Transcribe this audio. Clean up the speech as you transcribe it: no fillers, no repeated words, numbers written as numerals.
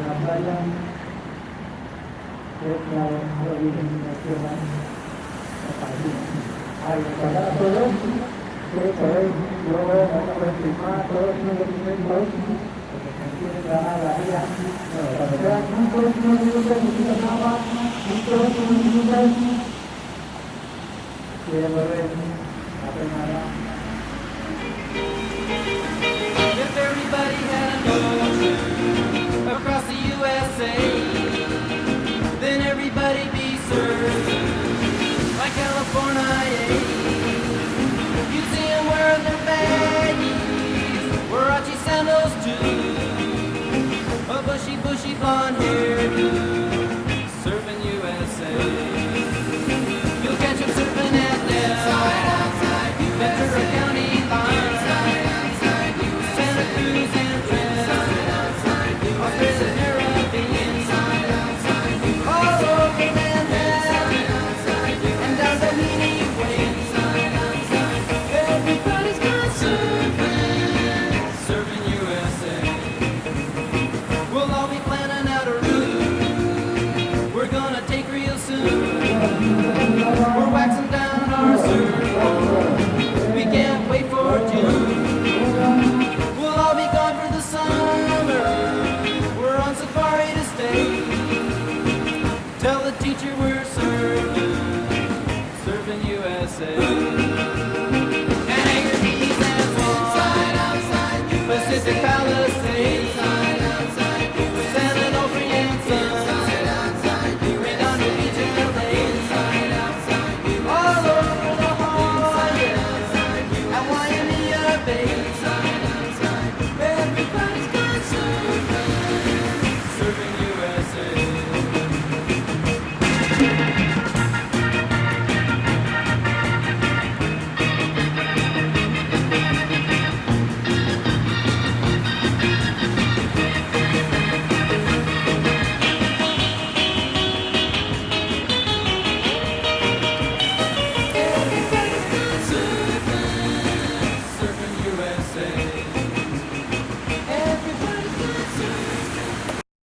la playa, que es la origen nacional, la país. Hay para todos, que podéis luego confirmar todos los documentos, porque se entiende ganar la vida. Bueno, cuando sean unos minutos, muchas aguas, unos minutos, quiere volver a penar. If everybody had a motion across the USA, then everybody be served like California. You'd see them wearing their baggies, Warachi sandals too, a bushy blonde hairdo, serving USA. You'll catch them surfing at Del Ventura County line, Santa Cruz and Trent, Australia.